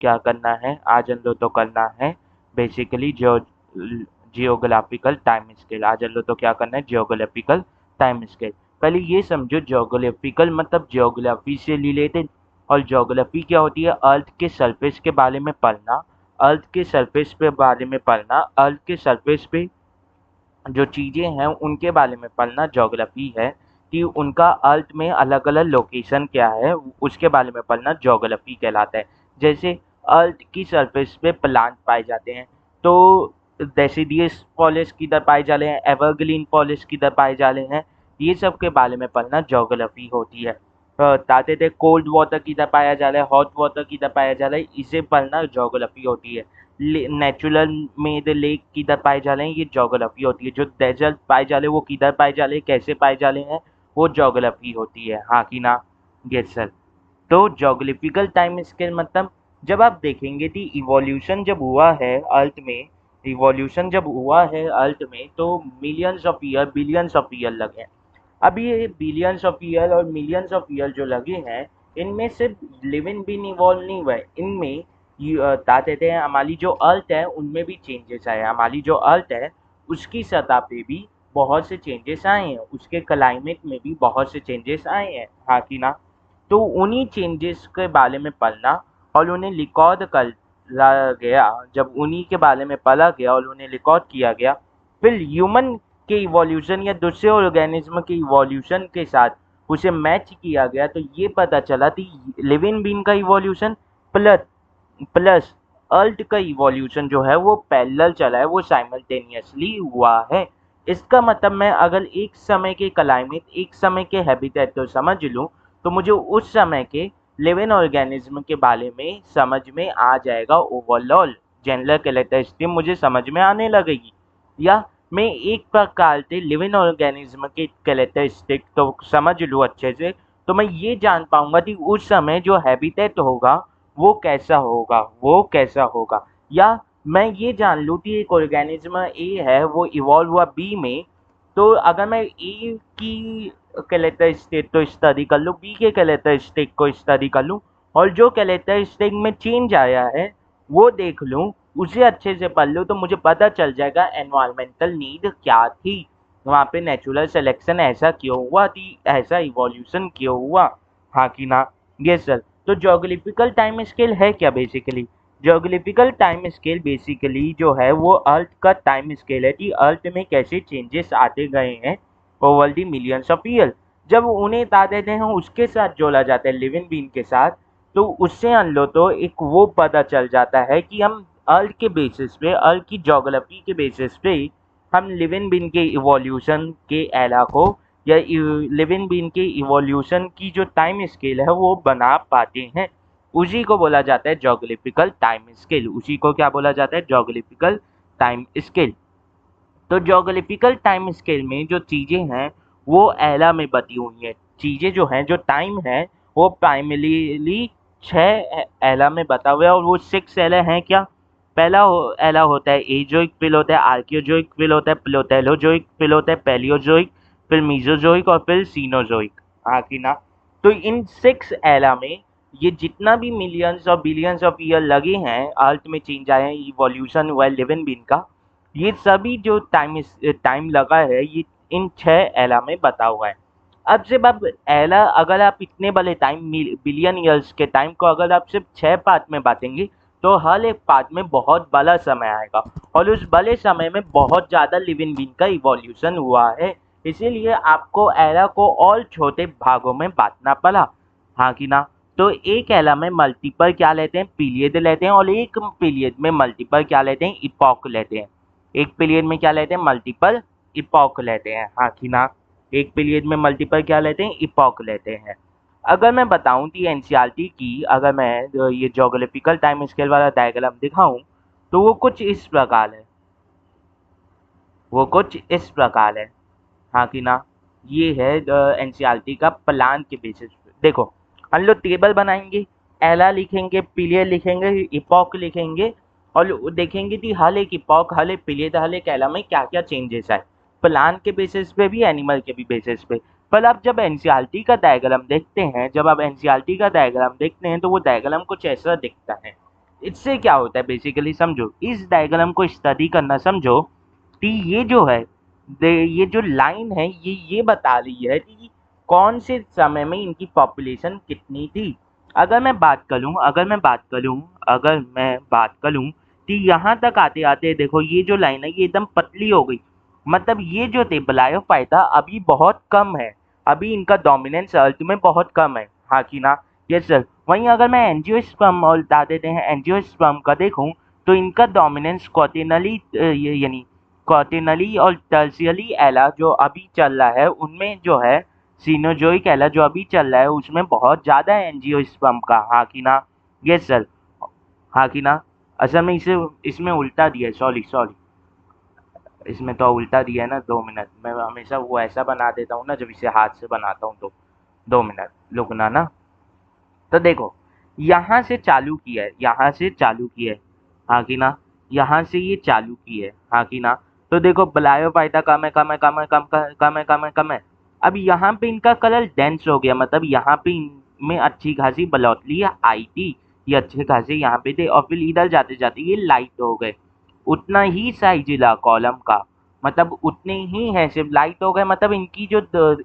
क्या करना है, आज हम लोग तो करना है बेसिकली जियोग्राफिकल टाइम स्केल। आज हम लोग तो क्या करना है, जियोग्राफिकल टाइम स्केल। पहले ये समझो, जियोग्राफिकल मतलब जियोग्राफी से रिलेटेड, और जियोग्राफी क्या होती है, अर्थ के सरफेस के बारे में पढ़ना, अर्थ के सरफेस पे बारे में पढ़ना, अर्थ के सरफेस पे जो चीज़ें हैं उनके बारे में पढ़ना ज्योग्राफी है, कि उनका अर्थ में अलग अलग लोकेशन क्या है उसके बारे में पढ़ना ज्योग्राफी कहलाता है। जैसे अर्थ की सरफेस पे प्लांट पाए जाते हैं, तो डेसिडियस फॉरेस्ट किधर पाए जा रहे हैं, एवरग्रीन फॉरेस्ट किधर पाए जा रहे हैं, ये सब के बारे में पढ़ना ज्योग्राफी होती है। ताते थे कोल्ड वाटर किधर पाया जा रहा है, हॉट वाटर किधर पाया जा रहा है, इसे पढ़ना ज्योग्राफी होती है। नेचुरल मेड लेक किधर पाए जा रहे हैं, ये ज्योग्राफी होती है। जो डेजर्ट पाए जा रहे हैं वो किधर पाए जा रहे हैं, कैसे पाए जा रहे हैं, वो ज्योग्राफी होती है। हाँ कि ना? Yes sir. तो ज्योग्राफिकल टाइम स्केल मतलब, जब आप देखेंगे कि इवोल्यूशन जब हुआ है अर्थ में, इवोल्यूशन जब हुआ है अर्थ में, तो millions of year, billions of year लगे हैं। अब ये बिलियंस ऑफ ईयर और मिलियंस ऑफ ईयर जो लगे हैं, इनमें सिर्फ लिविंग बीन इवॉल्व नहीं हुआ है, इनमें क्या कहते हैं, हमारी जो अर्थ है उनमें भी चेंजेस आए हैं। हमारी जो अर्थ है उसकी सतह पे भी बहुत से चेंजेस आए हैं, उसके क्लाइमेट में भी बहुत से चेंजेस आए हैं। हाँ कि ना? तो उन्हीं चेंजेस के बारे में पढ़ना और उन्हें रिकॉर्ड करा गया, जब उन्हीं के बारे में पढ़ा गया और उन्हें रिकॉर्ड किया गया, फिर ह्यूमन के इवोल्यूशन या दूसरे ऑर्गेनिज्म के इवोल्यूशन के साथ उसे मैच किया गया, तो ये पता चला कि लिविंग बीन का इवोल्यूशन प्लस प्लस अर्थ का इवोल्यूशन जो है वो पैरेलल चला है, वो साइमल्टेनियसली हुआ है। इसका मतलब मैं अगर एक समय के क्लाइमेट, एक समय के हैबिटेट को समझ लूँ, तो मुझे उस समय के लिविंग ऑर्गेनिज्म के बारे में समझ में आ जाएगा। ओवरऑल जनरल कैरेक्टरिस्टिक मुझे समझ में आने लगेगी। या मैं एक प्रकार से लिविंग ऑर्गेनिज्म के कैरेक्टरिस्टिक तो समझ लूँ अच्छे से, तो मैं ये जान पाऊंगा कि उस समय जो हैबिटेट होगा वो कैसा होगा, वो कैसा होगा। या मैं ये जान लूँ कि एक ऑर्गेनिज्म ए है वो इवॉल्व हुआ बी में, तो अगर मैं ए की कैरेक्टरिस्टिक को स्टडी कर लूँ, बी के कैरेक्टरिस्टिक को स्टडी कर लूँ, और जो कैरेक्टरिस्टिक में चेंज आया है वो देख लूँ, उसे अच्छे से पढ़ लूँ, तो मुझे पता चल जाएगा एनवायरमेंटल नीड क्या थी, वहाँ पे नेचुरल सिलेक्शन ऐसा क्यों हुआ थी, ऐसा इवोल्यूशन क्यों हुआ। हाँ कि ना? Yes sir. तो ज्योग्राफिकल टाइम स्केल है क्या basically? Geographical time scale basically जो है वो अर्थ का टाइम स्केल है, कि अर्थ में कैसे चेंजेस आते गए हैं over the millions of year. जब उन्हें तादाद हैं उसके साथ जोड़ा जाता है, लिविंग बीन के साथ, तो उससे हम लोग तो एक वो पता चल जाता है कि हम अर्थ के बेसिस पे, अर्थ की ज्योग्राफी के बेसिस पे हम लिविंग बीन के इवोल्यूशन के एरा को, या लिविंग बीन के इवोल्यूशन की जो टाइम स्केल है वो बना पाते हैं। उसी को बोला जाता है ज्योग्राफिकल टाइम स्केल। उसी को क्या बोला जाता है? Geographical time scale. तो ज्योग्राफिकल टाइम स्केल में जो चीज़ें हैं वो एरा में बटी हुई हैं। चीज़ें जो हैं, जो टाइम है, वो प्राइमरीली 6 एरा में बता हुआ है, और वो 6 एरा हैं क्या? पहला एरा होता है एजोइक, फिर होता है आर्कियोजोइक, फिर होता है प्लेटेलोजोइक, फिर होता है पैलियोजोइक, फिर मीजोजोइक और फिर सीनोजोइक। हाँ कि ना? तो इन 6 एरा में ये जितना भी मिलियंस और बिलियंस ऑफ ईयर लगे हैं अर्थ में चेंज आए हैं, इवोल्यूशन हुआ है लिविंग बीन का, ये सभी जो टाइम लगा है ये इन 6 एरा में बता हुआ है। अब जब आप एरा, अगर आप इतने बड़े टाइम, बिलियन ईयर्स के टाइम को अगर आप सिर्फ 6 पार्ट में बांटेंगे, तो हर एक पार्ट में बहुत बड़ा समय आएगा, और उस बड़े समय में बहुत ज़्यादा लिविंग बीन का इवोल्यूशन हुआ है। इसीलिए आपको एरा को और छोटे भागों में बांटना पड़ा। हाँ कि ना? तो एक एरा में मल्टीपल क्या लेते हैं, पीरियड लेते हैं, और एक पीरियड में मल्टीपल क्या लेते हैं, इपॉक लेते हैं। एक पीरियड में क्या लेते हैं, मल्टीपल इपॉक लेते हैं। हाँ कि ना? एक पीरियड में मल्टीपल क्या लेते हैं, इपॉक लेते हैं। अगर मैं बताऊं कि एनसीईआरटी की, अगर मैं ये ज्योग्राफिकल टाइम स्केल वाला डायग्राम दिखाऊं, तो वो कुछ इस प्रकार है, वो कुछ इस प्रकार है। हाँ कि ना? ये है एनसीईआरटी का प्लान के बेसिस पे। देखो, हम लोग टेबल बनाएंगे, एरा लिखेंगे, पीरियड लिखेंगे, इपॉक लिखेंगे, और देखेंगे कि हर एक इपॉक, हर एक पीरियड, हर एक एरा में क्या क्या चेंजेस आए, प्लान के बेसिस पे भी, एनिमल के भी बेसिस पे। पर आप जब एनसीईआरटी का डायग्राम देखते हैं, जब आप एनसीईआरटी का डायग्राम देखते हैं, तो वो डायग्राम कुछ ऐसा दिखता है। इससे क्या होता है बेसिकली समझो, इस डायग्राम को स्टडी करना समझो कि ये जो है ये जो लाइन है ये बता रही है कि कौन से समय में इनकी पॉपुलेशन कितनी थी। अगर मैं बात करूं कि यहाँ तक आते आते देखो ये जो लाइन है ये एकदम पतली हो गई, मतलब ये जो थे ब्लायोफाइटा अभी बहुत कम है, अभी इनका डोमिनेंस अर्थ में बहुत कम है, हाँ कि ना। Yes sir. वहीं अगर मैं एंजियोस्पर्म और बता देते हैं एंजियोस्पर्म का देखूं तो इनका डोमिनेंस क्वार्टिनली यानी क्वार्टिनली और टर्शियली एला जो अभी चल रहा है उनमें जो है सीनोजोइक एला जो अभी चल रहा है उसमें बहुत ज़्यादा है एंजियोस्पर्म का, हाँ कि ना। Yes sir. हाँ कि ना। असल में इसे इसमें उल्टा दिया है, सॉरी सॉरी, इसमें तो उल्टा दिया है ना। 2 मिनट, मैं हमेशा वो ऐसा बना देता हूँ ना जब इसे हाथ से बनाता हूँ तो। 2 मिनट रुकना ना। तो देखो यहाँ से चालू किया है, यहाँ से चालू किया है, हाँ कि ना। यहाँ से ये चालू की है, हाँ कि ना। तो देखो ब्लायोफाइटा कम है कम है कम है कम कम है कम है कम है। अब यहाँ पे इनका कलर डेंस हो गया, मतलब यहाँ पे इनमें अच्छी खासी बढ़ोतरी आई थी, ये अच्छे खासे यहाँ पे थे और फिर इधर जाते जाते ये लाइट हो गए। उतना ही साइज हिला कॉलम का, मतलब उतने ही है, सिर्फ लाइट हो गए, मतलब इनकी जो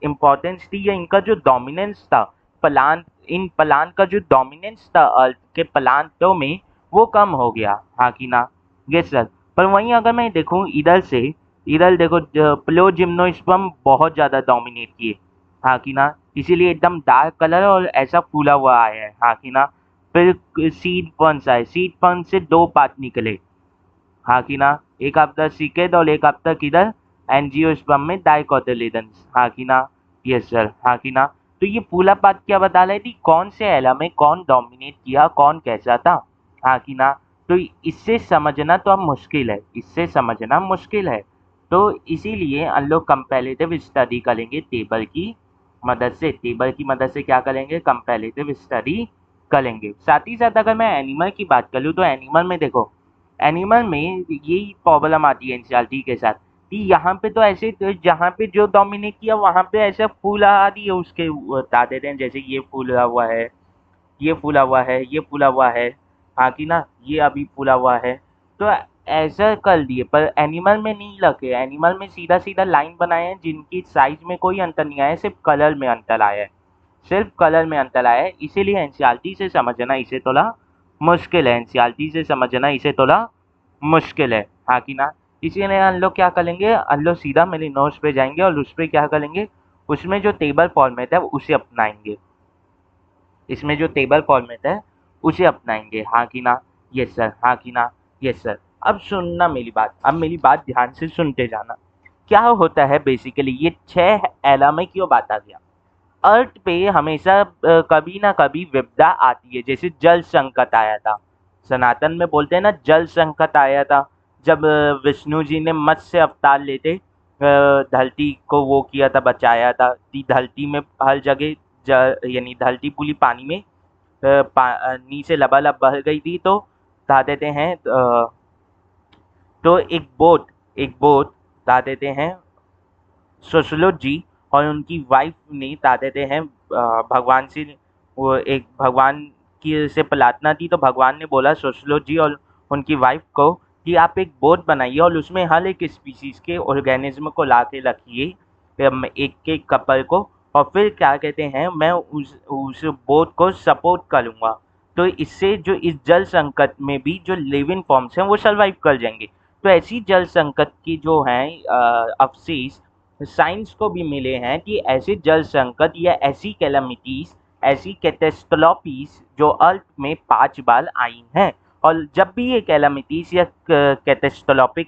इम्पोर्टेंस थी या इनका जो डोमिनेंस था प्लांट, इन प्लांट का जो डोमिनेंस था अर्थ के प्लांटों में वो कम हो गया, हाँ कि ना। Yes sir. पर वहीं अगर मैं देखूं इधर से, इधर देखो प्लोजिम्नोस्पर्म बहुत ज़्यादा डोमिनेट किए, हाँ कि ना। इसीलिए एकदम डार्क कलर और ऐसा फूला हुआ आया है, हाँ कि ना। फिर सीड पॉन्स आए, सीड पॉन्स से 2 पार्ट निकले, हाँ कि ना। एक आपका सीकेड और एक आपका किधर एंजियोस्पर्म में डाइकोटिलेडन्स, हाँ कि ना। यस सर, हाँ कि ना। तो ये पूरा पार्ट क्या बता रही थी, कौन से एला में कौन डोमिनेट किया, कौन कैसा था, हाँ कि ना। तो इससे समझना तो अब मुश्किल है, इससे समझना मुश्किल है। तो इसीलिए हम लोग कंपैरेटिव स्टडी करेंगे टेबल की मदद से, टेबल की मदद से क्या करेंगे, कंपैरेटिव स्टडी करेंगे। साथ ही साथ अगर मैं एनिमल की बात करूँ तो एनिमल में देखो, एनिमल में यही प्रॉब्लम आती है एनसीईआरटी के साथ कि यहाँ पे तो ऐसे जहाँ पे जो डोमिनेट किया वहाँ पे ऐसा फूल आ रही है उसके बता देते हैं, जैसे ये फूला हुआ है, ये फूला हुआ है, ये फूला हुआ है, हाँ कि ना, ये अभी फूला हुआ है। तो ऐसा कर दिए, पर एनिमल में नहीं लगे, एनिमल में सीधा सीधा लाइन बनाए हैं जिनकी साइज में कोई अंतर नहीं आया है, सिर्फ कलर में अंतर आया है, सिर्फ कलर में अंतर आया है। इसीलिए एनसीईआरटी से समझना इसे थोड़ा मुश्किल है, एनसीईआरटी से समझना इसे थोड़ा मुश्किल है, हाँ कि ना। इसीलिए हम लोग क्या करेंगे, हम लोग सीधा मेरी नोट्स पे जाएंगे और उस पर क्या करेंगे, उसमें जो टेबल फॉर्मेट है उसे अपनाएंगे, इसमें जो टेबल फॉर्मेट है उसे अपनाएंगे, हाँ कि ना। यस सर, हाँ कि ना। Yes sir. अब सुनना मेरी बात, अब मेरी बात ध्यान से सुनते जाना। क्या होता है बेसिकली, ये 6 एला में क्यों बांटा गया। अर्थ पे हमेशा कभी ना कभी विपदा आती है, जैसे जल संकट आया था, सनातन में बोलते हैं ना जल संकट आया था, जब विष्णु जी ने मत्स्य अवतार लेते धरती को वो किया था, बचाया था कि धरती में हर जगह यानी धरती पूरी पानी में नीचे लबालब बह गई थी, तो बता देते हैं तो एक बोट बता देते हैं सुश्रुत जी और उनकी वाइफ ने बता देते हैं भगवान से, वो एक भगवान की से प्रार्थना थी, तो भगवान ने बोला सुश्रुत जी और उनकी वाइफ को कि आप एक बोट बनाइए और उसमें हर एक स्पीसीज के ऑर्गेनिज्म को ला के रखिए, एक एक कपल को, और फिर क्या कहते हैं मैं उस बोट को सपोर्ट करूँगा, तो इससे जो इस जल संकट में भी जो लिविंग फॉर्म्स हैं वो सर्वाइव कर जाएंगे। तो ऐसी जल संकट की जो हैं अवशेष साइंस को भी मिले हैं कि ऐसे जल संकट या ऐसी कैलामिटीज, ऐसी कैटेस्ट्रोफीज जो अर्थ में 5 बार आई हैं, और जब भी ये कैलामिटीज या कैटेस्ट्रोफी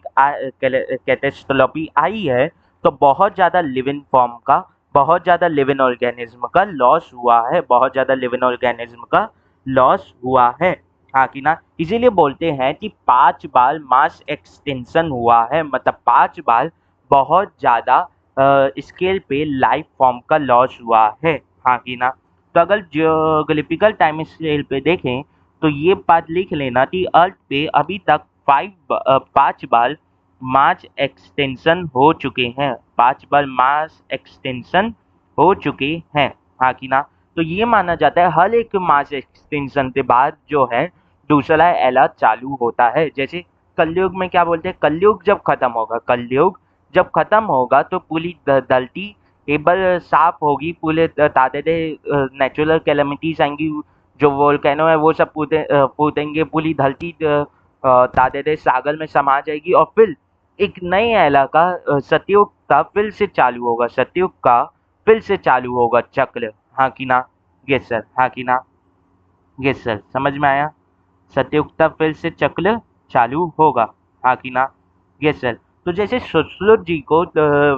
आई है तो बहुत ज़्यादा लिविंग फॉर्म का, बहुत ज़्यादा लिविंग ऑर्गेनिज्म का लॉस हुआ है, बहुत ज़्यादा लिविंग ऑर्गेनिज्म का लॉस हुआ है, हाँ कि ना। इसीलिए बोलते हैं कि 5 बार मास एक्सटेंशन हुआ है, मतलब 5 बार बहुत ज़्यादा स्केल पे लाइफ फॉर्म का लॉस हुआ है, हाँ कि ना। तो अगर जियोग्राफिकल टाइम स्केल पे देखें तो ये बात लिख लेना कि अर्थ पे अभी तक 5 बार मास एक्सटेंशन हो चुके हैं, 5 बार मास एक्सटेंशन हो चुके हैं, हाँ कि ना। तो ये माना जाता है हर एक मास एक्सटेंशन के बाद जो है दूसरा एला चालू होता है। जैसे कलयुग में क्या बोलते हैं, कलयुग जब खत्म होगा, कलयुग जब खत्म होगा तो पूरी धरती एबर साफ होगी, पूरे ताते नेचुरल कैलेमिटीज आएंगी, जो वोल्केनो है वो सब पूतेंगे, पूरी धरती ताते सागर में समा जाएगी, और फिर एक नए एला का सतयुग का फिर से चालू होगा, सतयुग का फिर से चालू होगा चक्र। हाँ कि ना? यस सर, हाँ कि ना? यस सर, समझ में आया? सतयुग का फिर से चक्र चालू होगा, हाँ कि ना? Yes sir. तो जैसे सुश्रुत जी को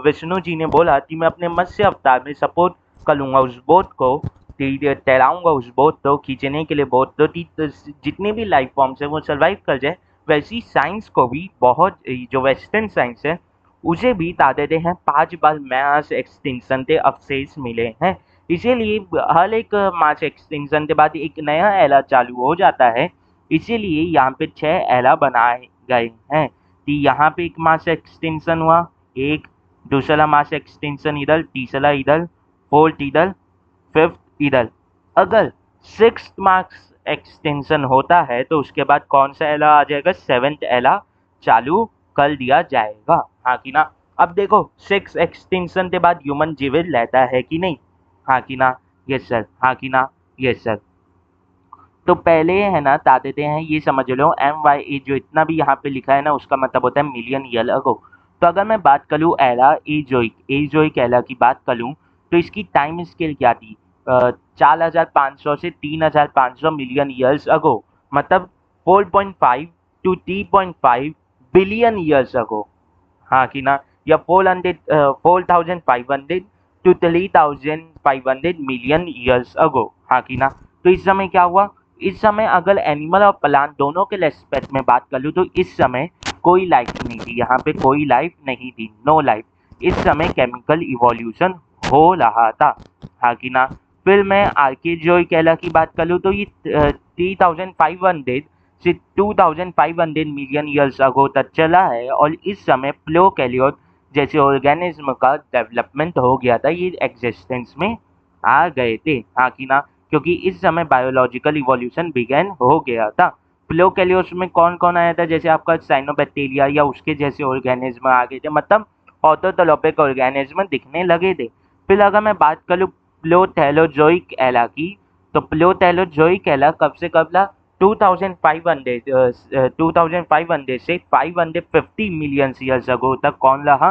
विष्णु जी ने बोला कि मैं अपने मत्स्य अवतार में सपोर्ट करूंगा उस बोट को, तैराऊंगा उस बोट को, खींचने के लिए बोट तो जितने भी लाइफ फॉर्म्स है वो सर्वाइव कर जाए, वैसी साइंस को भी बहुत, जो वेस्टर्न साइंस है उसे भी ताकते हैं 5 बार मास एक्सटिंक्शन के अवशेष मिले हैं। इसीलिए हर एक मास एक्सटिंक्शन के बाद एक नया एरा चालू हो जाता है। इसीलिए यहाँ पे 6 एरा बनाए गए हैं कि यहाँ पे एक मास एक्सटेंशन हुआ, एक दूसरा मास एक्सटेंशन इधर, तीसरा इधर, फोर्थ इधर, फिफ्थ इधर। अगर 6th मास एक्सटेंशन होता है तो उसके बाद कौन सा एला आ जाएगा, 7th एला चालू कर दिया जाएगा, हाँ कि ना? अब देखो 6 एक्सटेंशन के बाद ह्यूमन जीवित रहता है कि नहीं, हाँ कि ना? यस सर, हाँ कि ना? Yes sir. तो पहले है ना बता देते हैं, ये समझ लो MYA जो इतना भी यहाँ पे लिखा है ना उसका मतलब होता है मिलियन ईयर अगो। तो अगर मैं बात करूँ एरा एजोइक एरा की बात करूँ तो इसकी टाइम स्केल क्या थी, 4500 से 3500 मिलियन ईयर्स अगो, मतलब 4.5 to 3.5 बिलियन ईयर्स अगो, हाँ कि ना? या 4,500 to 3,500 मिलियन ईयर्स अगो, हाँ कि ना? तो इस समय क्या हुआ, इस समय अगर एनिमल और प्लांट दोनों के एस्पेक्ट में बात कर लूँ तो इस समय कोई लाइफ नहीं थी, यहाँ पे कोई लाइफ नहीं थी, नो लाइफ। इस समय केमिकल इवोल्यूशन हो रहा था, हाँ कि ना? फिर मैं आर्कियोजोइक एरा की बात कर लूँ तो ये 3,500 से 2,500 मिलियन ईयर्स अगो तक चला है, और इस समय प्रोकैरियोट जैसे ऑर्गेनिज्म का डेवलपमेंट हो गया था, ये एग्जिस्टेंस में आ गए थे, हाँ कि ना? क्योंकि इस समय बायोलॉजिकल इवोल्यूशन बिगेन हो गया था। प्रोकैरियोट्स में कौन कौन आया था, जैसे आपका साइनोबैक्टीरिया या उसके जैसे ऑर्गेनिज्म आ गए थे, मतलब ऑर्थोट्रोपिक ऑर्गेनिज्म दिखने लगे थे। फिर अगर मैं बात करूँ प्लेथैलोजोइक एरा की, तो प्लेथैलोजोइक एरा कब से कब ला, 2500 से 550 मिलियन ईयर्स अगो तक कौन रहा,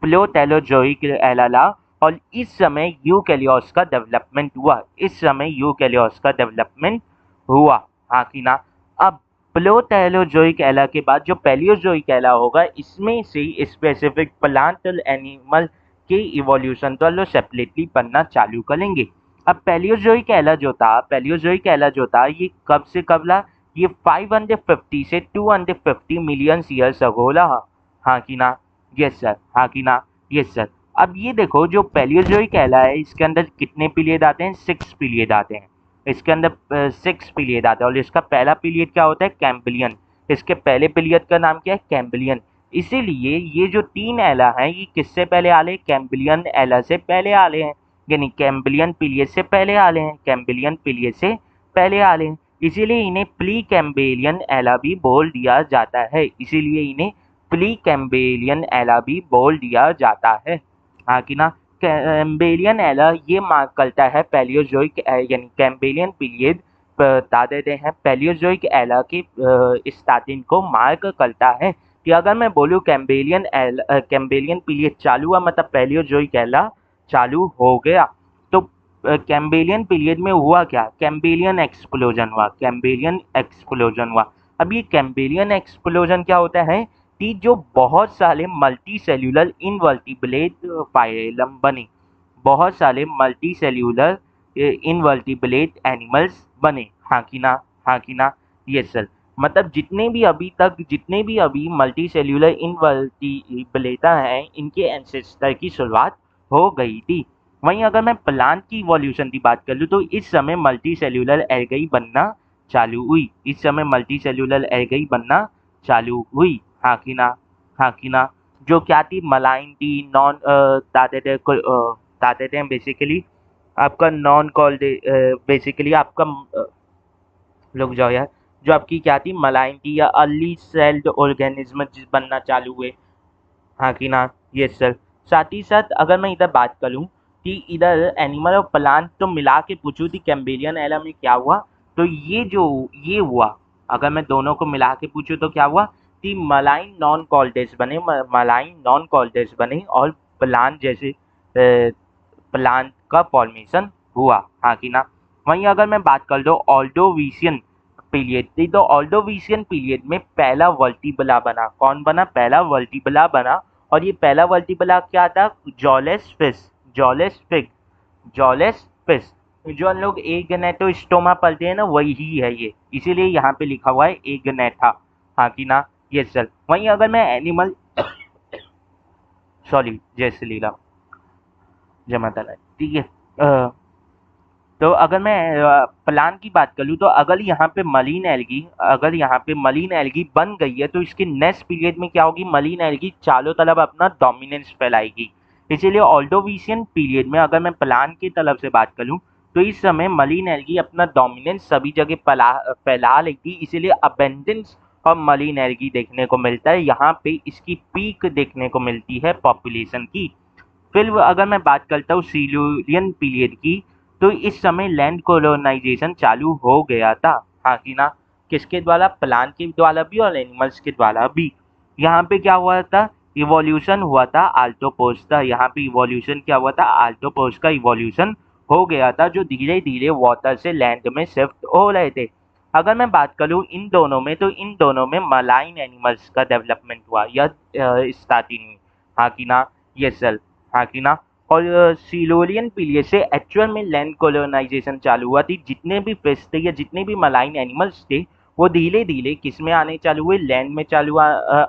प्लेथैलोजोइक एरा ला। और इस समय यूकेरियोट्स का डेवलपमेंट हुआ, इस समय यूकेरियोट्स का डेवलपमेंट हुआ, हाँ कि ना? अब प्लेथैलोजोइक एरा के बाद जो पैलियोजोइक एरा होगा, इसमें से स्पेसिफिक प्लांट एनिमल के इवोल्यूशन तो लोग सेपरेटली पढ़ना चालू करेंगे। अब पैलियोजोइक एरा जो था ये कब से कब ला, ये 550 से 250 मिलियन ईयर्स अगो रहा, हाँ कि ना? यस सर, हाँ कि ना? Yes sir. अब ये देखो जो पैलियोजोइक एरा है इसके अंदर कितने पीरियड आते हैं, 6 पीरियड आते हैं। इसके अंदर 6 पीरियड आता है, और इसका पहला पीरियड क्या होता है, कैम्ब्रियन। इसके पहले पीरियड का नाम क्या है, कैम्ब्रियन। इसीलिए ये जो 3 एरा हैं ये किससे पहले आले, कैम्ब्रियन एरा से पहले आले हैं, यानी कैम्ब्रियन पीरियड से पहले आले हैं, कैम्ब्रियन पीरियड से पहले आले हैं। इसीलिए इन्हें प्री कैम्ब्रियन एरा भी बोल दिया जाता है, इसीलिए इन्हें प्री कैम्ब्रियन एरा भी बोल दिया जाता है, हाँ कि ना? कैम्ब्रियन एरा ये मार्क करता है पैलियोजोइक यानी कैम्ब्रियन पीरियड बता देते हैं पैलियोजोइक एरा की स्टार्टिंग को मार्क करता है। कि अगर मैं बोलूँ कैम्ब्रियन पीरियड चालू हुआ मतलब पैलियोजोइक एरा चालू हो गया, तो कैम्ब्रियन पीरियड में हुआ क्या, कैम्ब्रियन एक्सप्लोजन हुआ, कैम्ब्रियन एक्सप्लोजन हुआ। अब ये कैम्ब्रियन एक्सप्लोजन क्या होता है कि जो बहुत सारे मल्टी सेल्यूलर इनवर्टिब्रेट फाइलम बने, बहुत सारे मल्टी सेल्यूलर इनवर्टिब्रेट एनिमल्स बने, हाँ कि ना? हाँ कि ना? Yes sir. मतलब जितने भी अभी मल्टी सेल्यूलर इनवर्टिब्रेटा हैं इनके एंसेस्टर की शुरुआत हो गई थी। वहीं अगर मैं प्लांट की इवोल्यूशन की बात कर लूँ तो इस समय मल्टी सेल्यूलर एल्गाई बनना चालू हुई, इस समय मल्टी सेल्यूलर एल्गाई बनना चालू हुई, हाँ कि ना? हाँ कि ना? जो क्या थी, मलाइन थी, नॉन बताते थे बेसिकली आपका नॉन कॉल्ड, बेसिकली आपका रुक जाओ यार, जो आपकी क्या थी, मलाइन थी, या अर्ली सेल्ड ऑर्गेनिज्म बनना चालू हुए, हाँ कि ना। Yes sir. साथ ही साथ अगर मैं इधर बात करूँ कि इधर एनिमल और प्लांट तो मिला के पूछूँ थी कैम्ब्रियन एरा में क्या हुआ, तो ये हुआ, अगर मैं दोनों को मिला के पूछूँ तो क्या हुआ कि मलाइन नॉन कॉल्डेस बने, मलाइन नॉन कॉल्डेस बने, और प्लांट जैसे प्लांट का फॉर्मेशन हुआ, हाँ कि ना। वहीं अगर मैं बात कर लूँ ऑल्डोविशियन पीरियड थी, तो ऑल्डोविशियन पीरियड में पहला वर्टिब्रा बना, कौन बना, पहला वर्टिब्रा बना, और ये पहला वर्टिब्रा क्या था, jawless fish, jawless fig, jawless fish, जो हम लोग एगनेटोस्टोमा पढ़ते हैं ना, वही है ये, इसीलिए यहाँ पे लिखा हुआ है एगनेटा, हाँ कि ना। Yes sir. वहीं अगर मैं एनिमल सॉरी, जय श्री लीला, जय माता दी, ठीक है। तो अगर मैं प्लान की बात करूँ, तो अगर यहाँ पे मरीन एल्गी बन गई है, तो इसके नेक्स्ट पीरियड में क्या होगी, मरीन एल्गी चारों तरफ अपना डोमिनेंस फैलाएगी। इसीलिए ऑल्डोविशियन पीरियड में अगर मैं प्लान की तरफ से बात करूँ, तो इस समय मरीन एल्गी अपना डोमिनेंस सभी जगह फैला लेगी, इसीलिए अबेंडेंस और मरीन एल्गी देखने को मिलता है, यहाँ पे इसकी पीक देखने को मिलती है पॉपुलेशन की। फिर अगर मैं बात करता हूँ सिल्यूरियन पीरियड की, तो इस समय लैंड कोलोनाइजेशन चालू हो गया था, हाँ कि ना। किसके द्वारा, प्लांट के द्वारा भी और एनिमल्स के द्वारा भी। यहाँ पे क्या हुआ था, इवोल्यूशन हुआ था आल्टोपोस का, यहाँ पे इवोल्यूशन क्या हुआ था, आल्टोपोस का इवोल्यूशन हो गया था, जो धीरे धीरे वाटर से लैंड में शिफ्ट हो रहे थे। अगर मैं बात करूँ इन दोनों में, तो इन दोनों में मलाइन एनिमल्स का डेवलपमेंट हुआ, यह स्टार्टिंग में, हाँ कि ना। यस सर, हाँ कि ना। और सिल्यूरियन पीरियड से एक्चुअल में लैंड कॉलोनाइजेशन चालू हुआ थी, जितने भी फिश थे या जितने भी मलाइन एनिमल्स थे, वो धीरे धीरे किस में आने चालू हुए, लैंड में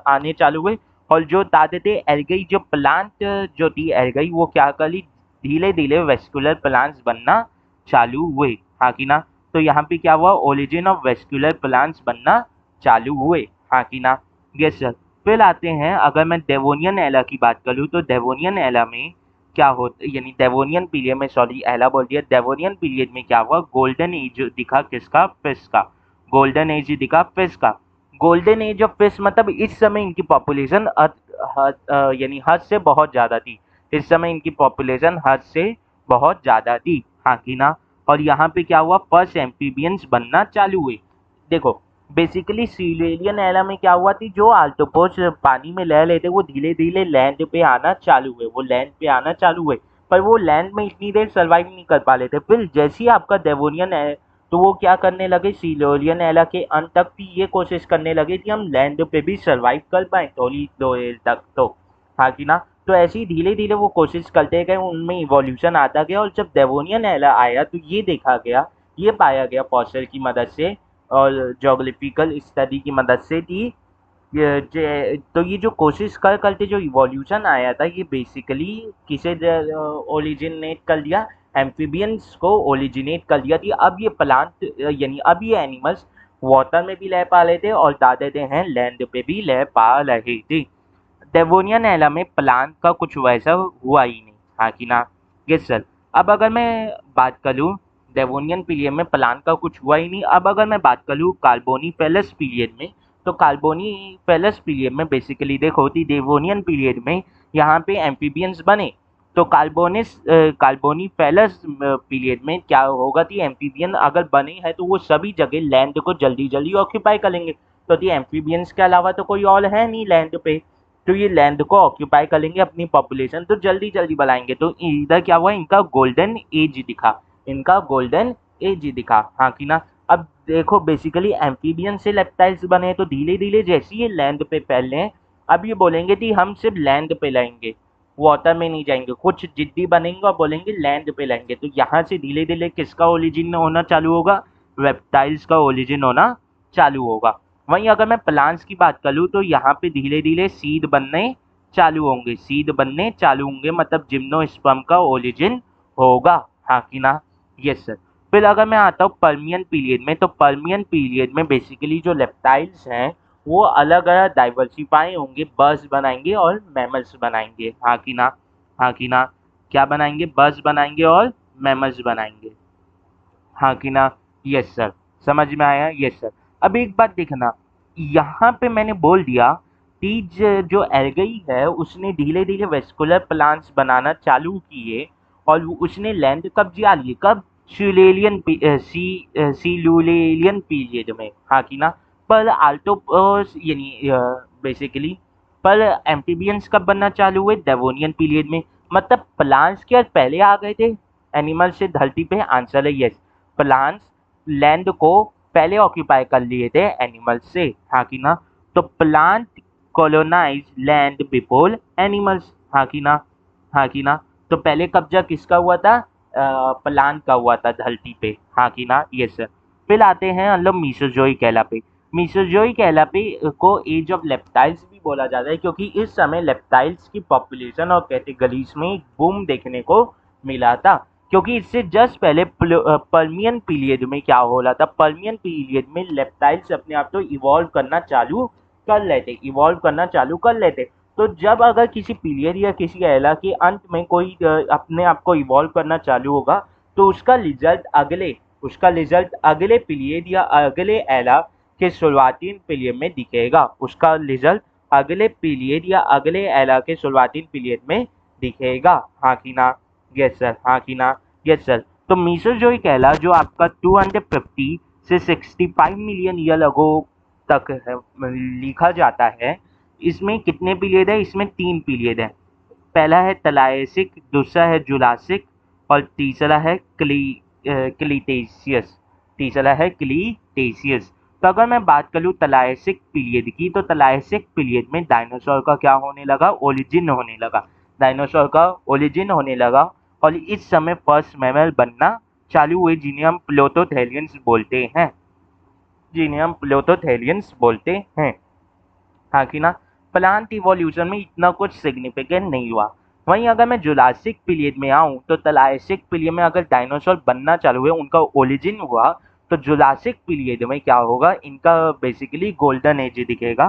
आने चालू हुए। और जो दादे थे एल्गई, जो प्लांट जो थी एल्गई, वो क्या करी, धीरे धीरे वेस्कुलर प्लांट्स बनना चालू हुए, हाँ कि ना। तो यहाँ पे क्या हुआ, ओरिजिन ऑफ वेस्कुलर प्लांट्स बनना चालू हुए, हाँ कि ना। Yes sir. फिर आते हैं, अगर मैं डेवोनियन एला की बात करूँ, तो डेवोनियन एला में क्या होता, यानी डेवोनियन पीरियड में, सॉरी एला बोल दिया, डेवोनियन पीरियड में क्या हुआ, गोल्डन एज दिखा किसका, फिश का, गोल्डन एज दिखा फिश का। गोल्डन एज ऑफ फिश मतलब इस समय इनकी पॉपुलेशन यानी हद से बहुत ज़्यादा थी, इस समय इनकी पॉपुलेशन हद से बहुत ज़्यादा थी, हाँ कि ना। और यहाँ पे क्या हुआ, फर्स्ट एम्फीबियंस बनना चालू हुए। देखो बेसिकली सिल्यूरियन एरा में क्या हुआ थी, जो आल्टोपोस पानी में रह लेते, वो धीरे धीरे लैंड पे आना चालू हुए, वो लैंड पे आना चालू हुए, पर वो लैंड में इतनी देर सर्वाइव नहीं कर पा रहे थे। फिर जैसे ही आपका डेवोनियन है, तो वो क्या करने लगे, सिल्यूरियन एरा के अंत तक भी ये कोशिश करने लगे कि हम लैंड पे भी सर्वाइव कर पाए थोड़ी देर तक, तो हाँ कि ना। तो ऐसे ही धीरे धीरे वो कोशिश करते गए, उनमें इवोल्यूशन आता गया, और जब डेवोनियन एरा आया, तो ये देखा गया, ये पाया गया फॉसिल की मदद से और जोग्राफिकल स्टडी की मदद से थी। तो ये जो कोशिश कर करते जो इवोल्यूशन आया था, ये बेसिकली किसे ओरिजिनेट कर दिया, एम्फीबियंस को ओरिजिनेट कर दिया थी। अब ये प्लांट यानी अब ये एनिमल्स वाटर में भी रह पा रहे थे, और दादे हैं लैंड पे भी रह पा रहे थे। डेवोनियन एरा में प्लांट का कुछ वैसा हुआ ही नहीं, हाँ कि ना। Yes sir. अब अगर मैं बात करूँ, डेवोनियन पीरियड में प्लांट का कुछ हुआ ही नहीं। अब अगर मैं बात करूँ कार्बोनीफेरस पीरियड में, तो कार्बोनीफेरस पीरियड में बेसिकली देखो थी, डेवोनियन पीरियड में यहाँ पे एम्फीबियंस बने, तो कार्बोनीफेरस पीरियड में क्या होगा थी, एम्फीबियन अगर बने हैं तो वो सभी जगह लैंड को जल्दी जल्दी ऑक्यूपाई करेंगे, तो दी एम्फीबियंस के अलावा तो कोई और है नहीं लैंड पे, तो ये लैंड को ऑक्यूपाई करेंगे, अपनी पॉपुलेशन तो जल्दी जल्दी बढ़ाएंगे। तो इधर क्या हुआ, इनका गोल्डन एज दिखा, इनका गोल्डन एज दिखा, हाँ कि ना। अब देखो बेसिकली एम्फीबियन से रेप्टाइल्स बने, तो धीरे धीरे जैसे ये लैंड पे फैल रहे हैं, अब ये बोलेंगे कि हम सिर्फ लैंड पे लाएंगे, वाटर में नहीं जाएंगे, कुछ जिद्दी बनेंगे और बोलेंगे लैंड पे लाएंगे। तो यहाँ से धीरे धीरे किसका ओरिजिन होना चालू होगा, रेप्टाइल्स का ओरिजिन होना चालू होगा। वहीं अगर मैं प्लांट्स की बात करूँ, तो यहाँ पे धीरे धीरे सीड बनने चालू होंगे, सीड बनने चालू होंगे, मतलब जिम्नोस्पर्म का ओरिजिन होगा, हाँ कि ना। Yes sir. फिर अगर मैं आता हूँ पर्मियन पीरियड में, तो पर्मियन पीरियड में बेसिकली जो रेप्टाइल्स हैं, वो अलग अलग डाइवर्सिफाई होंगे, बर्ड्स बनाएंगे और मैमल्स बनाएंगे, हाँ कि ना, हाँ कि ना। क्या बनाएंगे, बर्ड्स बनाएंगे और मैमल्स बनाएंगे, हाँ कि ना। Yes sir. समझ में आया, यस सर। अब एक बात देखना, यहाँ पे मैंने बोल दिया तीज जो एल्गई है उसने धीरे धीरे वेस्कुलर प्लांट्स बनाना चालू किए और उसने लैंड कब जिया लिए, कब सिलुलेलियन पीरियड में, हाँ कि ना। पर आल्टोपस यानी बेसिकली पर एम्फीबियंस कब बनना चालू हुए, डेवोनियन पीरियड में। मतलब प्लांट्स क्या पहले आ गए थे एनिमल से धरती पे, आंसर है यस। प्लांट्स लैंड को पहले ऑक्यूपाई कर लिए थे एनिमल से, हाँ कि ना। तो plant colonise land before animals, हाँ कि ना, हाँ कि ना। तो पहले कब्जा किसका हुआ था, प्लांट का हुआ था धरती पे, हाँ कि ना, यस सर। फिर आते हैं हम लोग मीसोजोइक एरा पे। मीसोजोइक एरा पे को एज ऑफ लेप्टाइल्स भी बोला जाता है, क्योंकि इस समय लेप्टाइल्स की पॉपुलेशन और कैटेगरीज में एक बूम देखने को मिला था। क्योंकि इससे जस्ट पहले पर्मियन पीरियड में क्या हो रहा था, पर्मियन पीरियड में लेप्टाइल्स अपने आप को इवॉल्व करना चालू कर लेते, इवॉल्व करना चालू कर लेते। तो जब अगर किसी पीरियड या किसी एरा के अंत में कोई अपने आप को इवॉल्व करना चालू होगा, तो उसका रिजल्ट अगले पीरियड या अगले एरा के शुरुआती पीरियड में दिखेगा, उसका रिजल्ट अगले पीरियड या अगले एरा के शुरुआती पीरियड में दिखेगा, हाँ कि ना, यस सर, हाँ कि ना, यस सर। तो मीसोजोइक एरा जो आपका 250 से 65 मिलियन ईयर अगो तक है, लिखा जाता है। इसमें कितने पीरियड है, इसमें 3 पीरियड है। पहला है तलायसिक, दूसरा है जुरासिक और तीसरा है क्लीटेशियस, तीसरा है क्लीटेशियस। तो अगर मैं बात करूँ तलायसिक पीरियड की, तो तलायसिक पीरियड में डायनासोर का क्या होने लगा, ओरिजिन होने लगा, डायनासोर का ओरिजिन होने लगा। और इस समय फर्स्ट मैमल बनना चालू हुए, जिन्हें हम प्लोटोथेलियंस बोलते हैं, जिन्हें हम प्लोटोथेलियंस बोलते हैं, हाँ कि ना। प्लांट इवोल्यूशन में इतना कुछ सिग्निफिकेंट नहीं हुआ। वहीं अगर मैं जुरासिक पीरियड में आऊँ, तो तलायसिक पीरियड में अगर डायनासोर बनना चालू हुए, उनका ओरिजिन हुआ, तो जुरासिक पीरियड में क्या होगा, इनका बेसिकली गोल्डन एज दिखेगा।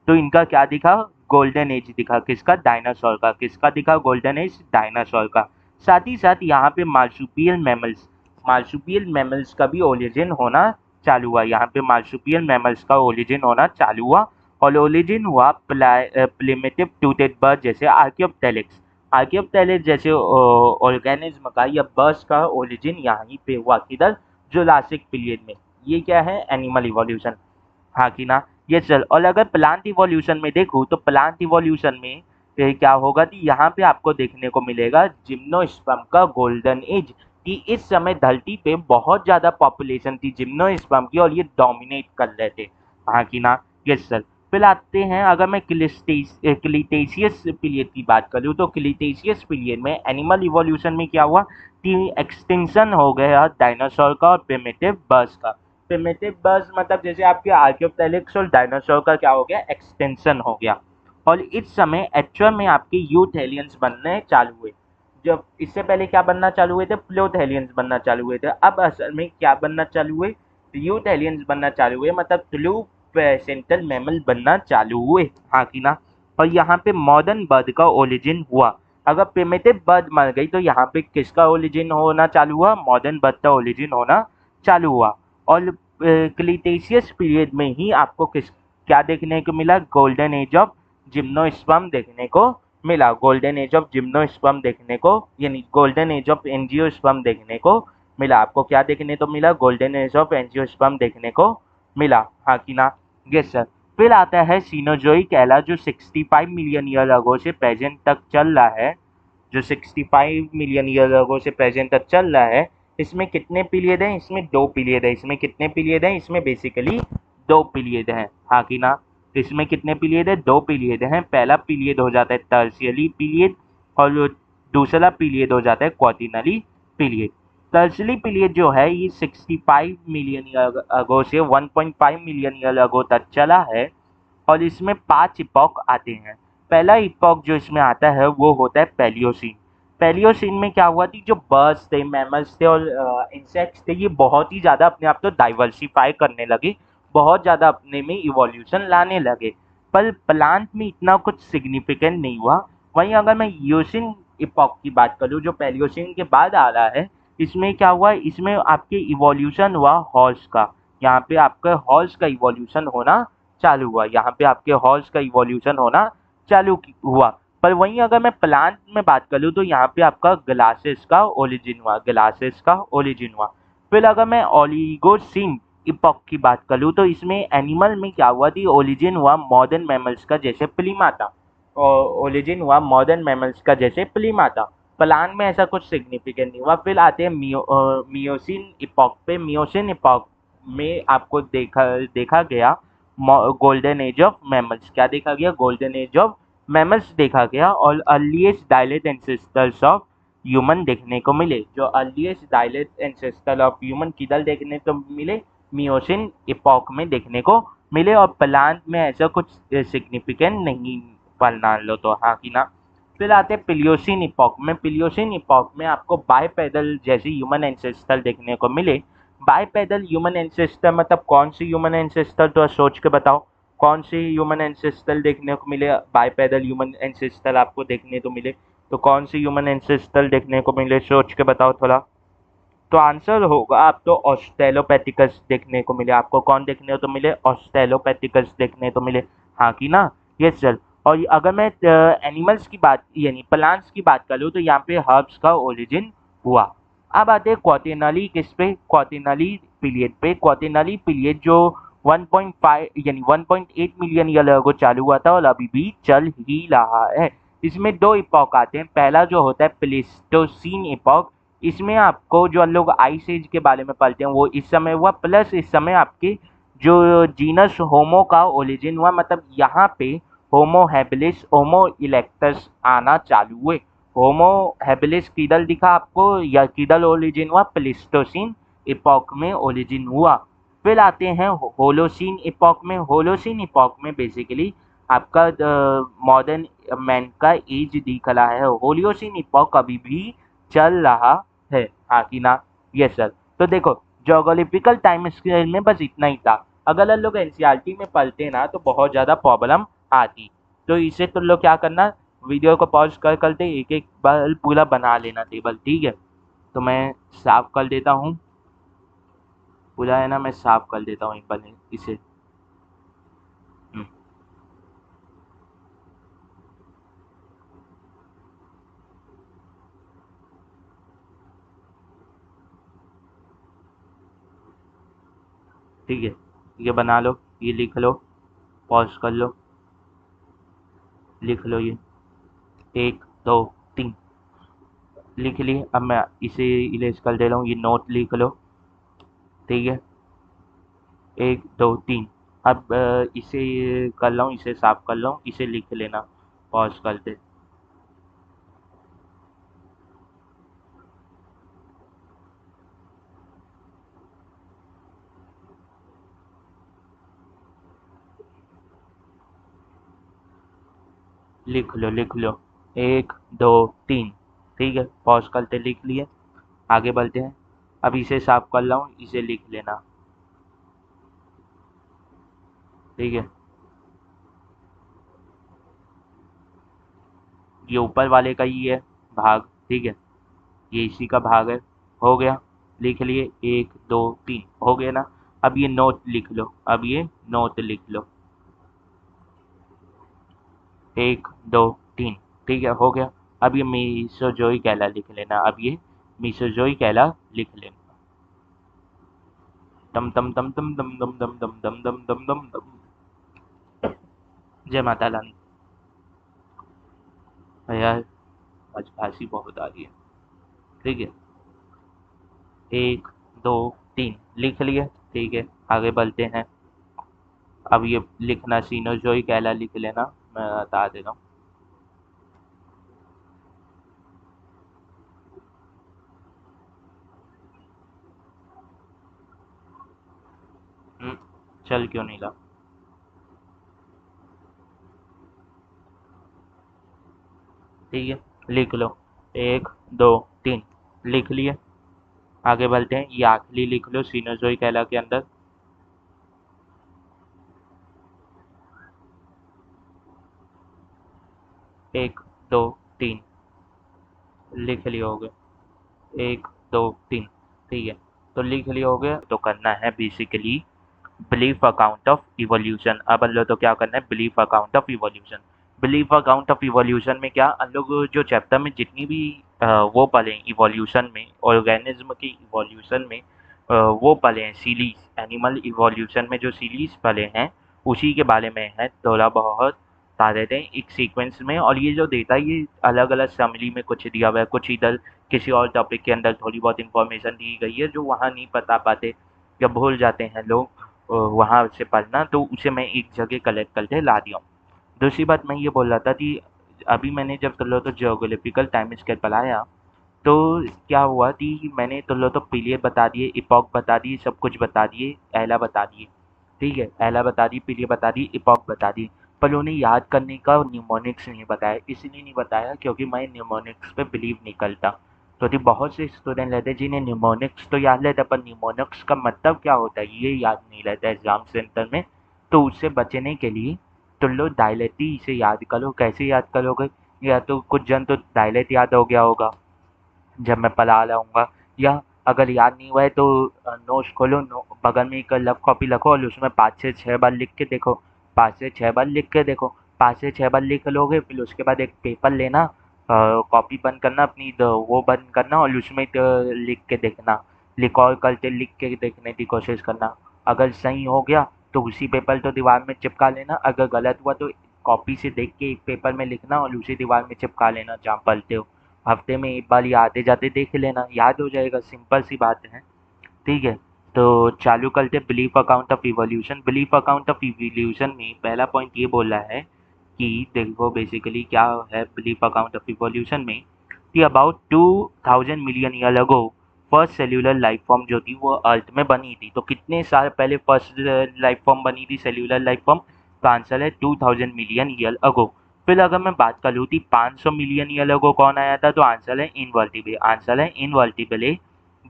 तो इनका क्या दिखा, गोल्डन एज दिखा, किसका, डायनासोर का, किसका दिखा, गोल्डन एज, डायनासोर का। साथ ही साथ यहाँ पे मार्सुपियल मैमल्स का भी ओरिजिन होना चालू हुआ, यहाँ पे मार्सुपियल मैमल्स का ओरिजिन होना चालू हुआ। और ओरिजिन हुआ प्रिमिटिव टूथेड बर्ड जैसे आर्कियोप्टेरिक्स जैसे ऑर्गेनिज्म का या बर्ड्स का ओरिजिन यहीं पे हुआ, किधर, जुरासिक पीरियड में। ये क्या है, एनिमल इवोल्यूशन, हाँ कि ना, ये चल। और अगर प्लांट इवोल्यूशन में देखूँ, तो प्लांट इवोल्यूशन में क्या होगा कि यहाँ पे आपको देखने को मिलेगा जिम्नोस्पर्म का गोल्डन एज, कि इस समय धरती पे बहुत ज़्यादा पॉपुलेशन थी जिम्नोस्पर्म की और ये डोमिनेट कर रहे थे, हाँ कि ना, यस सर। फिर आते हैं, अगर मैं क्लिटेशियस पीरियड की बात करूँ, तो क्लिटेशियस पीरियड में एनिमल इवोल्यूशन में क्या हुआ कि एक्सटिंक्शन हो गया डायनासोर का और प्रिमिटिव बर्ड्स का। प्रिमिटिव बर्ड्स मतलब जैसे आपके आर्कियोप्टेरिक्स और डायनासोर का क्या हो गया, एक्सटेंशन हो गया। और इस समय एक्चुअल में आपके यूथ एलियंस बनने चालू हुए। जब इससे पहले क्या बनना चालू हुए थे, प्लोथ एलियंस बनना चालू हुए थे। अब असल में क्या बनना चालू हुए, यूथ एलियंस बनना चालू हुए, मतलब ट्रू प्लेसेंटल मैमल बनना चालू हुए, हाँ कि ना। और यहाँ पे मॉडर्न बर्ड का ओरिजिन हुआ। अगर प्रिमिटिव बर्ड मर गई, तो यहाँ पे किसका ओरिजिन होना चालू हुआ, मॉडर्न बर्ड का ओरिजिन होना चालू हुआ। और क्लिटेशियस पीरियड में ही आपको क्या देखने को मिला, गोल्डन एज ऑफ जिम्नोस्पर्म देखने को मिला, गोल्डन एज ऑफ जिम्नोस्पर्म देखने को, यानी गोल्डन एज ऑफ एंजियोस्पर्म देखने को मिला। आपको क्या देखने को मिला, गोल्डन एज ऑफ एंजियोस्पर्म देखने को मिला, हाँ कि ना, यस सर। फिर आता है सीनोजोइक एरा, जो 65 मिलियन ईयर अगो से प्रेजेंट तक चल रहा है, जो 65 मिलियन ईयर अगो से प्रेजेंट तक चल रहा है। इसमें कितने पीरियड हैं, इसमें 2 पीरियड है। इसमें कितने पीरियड हैं, इसमें बेसिकली 2 पीरियड हैं, हाँ कि ना। इसमें कितने पीरियड है, 2 पीरियड हैं। पहला पीरियड हो जाता है टर्शियरी पीरियड और दूसरा पीरियड हो जाता है क्वार्टिनरी पीरियड। टर्शियरी पीरियड जो है ये 65 मिलियन ईयर अगो से 1.5 मिलियन ईयर अगो तक चला है। और इसमें 5 इपॉक आते हैं। पहला इपॉक जो इसमें आता है वो होता है पैलियोसीन। पैलियोसीन में क्या हुआ थी, जो बर्ड्स थे, मैमल्स थे और इंसेक्ट्स थे, ये बहुत ही ज़्यादा अपने आप को डाइवर्सिफाई करने लगे, बहुत ज़्यादा अपने में इवोल्यूशन लाने लगे। पर प्लांट में इतना कुछ सिग्निफिकेंट नहीं हुआ। वहीं अगर मैं यूसिन इपॉक की बात करूँ, जो पैलियोसीन के बाद आ रहा है, इसमें क्या हुआ, इसमें आपके इवोल्यूशन हुआ हॉर्स का। यहाँ पे आपके हॉर्स का इवोल्यूशन होना चालू हुआ, यहाँ पे आपके हॉर्स का इवोल्यूशन होना हुआ। पर वहीं अगर मैं प्लांट में बात करूँ तो यहाँ पे आपका ग्लासेस का ओरिजिन हुआ, ग्लासेस का ओरिजिन हुआ। फिर अगर मैं ओलिगोसिन इपॉक की बात करूँ तो इसमें एनिमल में क्या हुआ थी, ओरिजिन हुआ मॉडर्न मैमल्स का जैसे प्लीमाता, ओरिजिन हुआ मॉडर्न मैमल्स का जैसे प्लीमाता। प्लांट में ऐसा कुछ सिग्निफिकेंट नहीं हुआ। फिर आते हैं मियोसिन इपॉक पे। मियोसिन इपॉक में आपको देखा गया गोल्डन एज ऑफ मैमल्स। क्या देखा गया, गोल्डन एज ऑफ मैमल्स देखा गया। और earliest dilate ancestors of human देखने को मिले। जो earliest dilate ancestor of human किधर देखने को मिले, मियोसिन इपॉक में देखने को मिले। और प्लांट में ऐसा कुछ सिग्निफिकेंट नहीं पढ़ना लो तो, हाँ कि ना। फिर आते हैं पिलियोसिन इपॉक में। पिलियोसिन इपॉक में आपको बाइपेडल जैसे ह्यूमन एंसेस्टर देखने को मिले। बाइपेडल ह्यूमन एंसेस्टर मतलब कौन सी ह्यूमन एंसेस्टर, तो सोच के बताओ कौन सी ह्यूमन एंसेस्टर देखने को मिले। बाइपेडल ह्यूमन एंसेस्टर आपको देखने को मिले तो कौन सी ह्यूमन एंसेस्टर देखने को मिले, सोच के बताओ थोड़ा। तो आंसर होगा आपको ऑस्ट्रेलोपैथिकस देखने को मिले। आपको कौन देखने को मिले, ऑस्ट्रेलोपैथिकस देखने को मिले, हाँ कि ना। Yes sir. और अगर मैं एनिमल्स की बात यानी प्लांट्स की बात करूँ तो यहाँ पे हर्ब्स का ओरिजिन हुआ। अब आते हैं क्वाटेनरी किस पे, क्वाटेनरी पीरियड पे। क्वाटेनरी पीरियड जो 1.5 यानी 1.8 मिलियन ईयर अगो चालू हुआ था और अभी भी चल ही रहा है। इसमें दो इपॉक आते हैं। पहला जो होता है प्लेस्टोसीन इपॉक। इसमें आपको जो हम लोग आइस एज के बारे में पढ़ते हैं वो इस समय हुआ, प्लस इस समय आपके जो जीनस होमो का ओरिजिन हुआ। मतलब यहाँ पे होमो हैबिलिस, होमो इलेक्टस आना चालू हुए। होमो हैबिलिस किधर दिखा आपको या किधर ओरिजिन हुआ, प्लेस्टोसीन इपॉक में ओरिजिन हुआ। फिर आते हैं होलोसीन इपॉक में। होलोसीन इपॉक में बेसिकली आपका मॉडर्न मैन का एज दिख रहा है। होलियोसीन इपॉक अभी भी चल रहा है, हाँ कि ना। Yes sir. तो देखो जोग्राफिकल टाइम स्केल में बस इतना ही था। अगर हम लोग एनसीईआरटी में पढ़ते ना तो बहुत ज़्यादा प्रॉब्लम आती। तो इसे तुम लोग क्या करना, वीडियो को पॉज कर करते एक एक बार पूरा बना लेना टेबल, ठीक है। तो मैं साफ कर देता हूँ पूरा, है ना, मैं साफ कर देता हूँ एक बार इसे। हम्म, ठीक है, ये बना लो, ये लिख लो, पॉज कर लो, लिख लो ये 1 2 3 लिख लिए। अब मैं इसे इरेज कर दे रहा हूँ, ये नोट लिख लो, ठीक है। 1 2 3। अब इसे कर लो, इसे साफ कर लो, इसे लिख लेना पॉज करते। लिख लो, लिख लो, 1 2 3, ठीक है, पॉज करते लिख लिए। आगे बढ़ते हैं। अब इसे साफ कर रहा हूँ, इसे लिख लेना, ठीक है। ये ऊपर वाले का ही है भाग, ठीक है, ये इसी का भाग है। हो गया, लिख लिए 1 2 3, हो गया ना। अब ये नोट लिख लो, अब ये नोट लिख लो 1 2 3, ठीक है, हो गया। अब ये मीसोजोई कैला लिख लेना, अब ये मीसोजोई कैला लिख लेना। तम तम तम तम तम तम तम तम तम तम तम तम तम। जय माता रानी। यार आज खांसी बहुत आ रही है, ठीक है। 1 2 3 लिख लिए, ठीक है। आगे बढ़ते हैं। अब ये लिखना सीनोजोई कैला लिख लेना, मैं बता दे रहा हूँ। चल क्यों नहीं ला, ठीक है, लिख लो 1 2 3 लिख लिए। आगे बढ़ते हैं, ये आखिरी लिख लो सीनोजोई कैला के अंदर। 1 2 3 लिख लिए, हो गए 1 2 3, ठीक है। तो लिख लिया हो गया। तो करना है basically belief account of evolution. अब हम लोग तो क्या करना है, belief account of evolution. Belief account of evolution में क्या हम लोग जो चैप्टर में जितनी भी वो पढ़े इवोल्यूशन में, ऑर्गेनिज्म की इवोल्यूशन में वो पढ़े हैं सीरीज, एनिमल इवोल्यूशन में जो सीरीज पढ़े हैं उसी के बारे में है थोड़ा बहुत बता देते हैं एक सीक्वेंस में। और ये जो देता है ये अलग अलग समरी में कुछ दिया हुआ है, कुछ इधर किसी और टॉपिक के अंदर थोड़ी बहुत इंफॉर्मेशन दी गई है जो वहाँ नहीं बता पाते या भूल जाते हैं लोग वहाँ से पढ़ना, तो उसे मैं एक जगह कलेक्ट करके ला दिया हूँ। दूसरी बात मैं ये बोल रहा था कि अभी मैंने जब तुम लोग तो जियोग्राफिकल टाइम स्केल पढ़ाया तो क्या हुआ कि मैंने तुम लोग तो पीरियड बता दिए, इपॉक बता दिए, सब कुछ बता दिए, एला बता दिए, ठीक है, एला बता दी, पीरियड बता दी, इपॉक बता दी, पर उन्हें याद करने का न्यूमोनिक्स नहीं बताया। इसलिए नहीं बताया क्योंकि मैं न्यूमोनिक्स पे बिलीव नहीं करता। क्योंकि बहुत से स्टूडेंट रहते हैं जिन्हें न्यूमोनिक्स तो याद रहता है पर न्यूमोनिक्स का मतलब क्या होता है ये याद नहीं रहता एग्जाम सेंटर में। तो उससे बचने के लिए तुम लोग डायलेटी इसे याद करो। कैसे याद करोगे, या तो कुछ जन तो डायलेट याद हो गया होगा जब मैं पढ़ा लाऊंगा, या अगर याद नहीं हुआ है तो नोट्स खोलो, बगल में एक लफ कॉपी रखो और उसमें 5 से 6 बार लिख के देखो। 5 से 6 बार लिख के देखो, 5 से 6 बार लिख लोगे फिर उसके बाद एक पेपर लेना, कॉपी बंद करना अपनी, वो बंद करना और उसमें लिख के देखना, रिकॉल करते लिख के देखने की कोशिश करना। अगर सही हो गया तो उसी पेपर तो दीवार में चिपका लेना, अगर गलत हुआ तो कॉपी से देख के एक पेपर में लिखना और उसी दीवार में चिपका लेना जहाँ पढ़ते हो। हफ्ते में एक बार ये आते जाते देख लेना, याद हो जाएगा, सिंपल सी बात है, ठीक है। तो चालू करते belief account of evolution. Belief account of evolution में पहला पॉइंट ये बोला है कि देखो बेसिकली क्या है बिलीफ अकाउंट ऑफ इवोल्यूशन में, कि about 2000 million year ago first cellular life form जो थी वो अर्थ में बनी थी। तो कितने साल पहले फर्स्ट लाइफ फॉर्म बनी थी, सेल्यूलर लाइफ फॉर्म? तो आंसर है 2000 मिलियन ईयर अगो। फिर अगर मैं बात कर लूँ थी 500 मिलियन ईयर अगो कौन आया था, तो आंसर है इनवर्टिब्रे। आंसर है इनवर्टिब्रे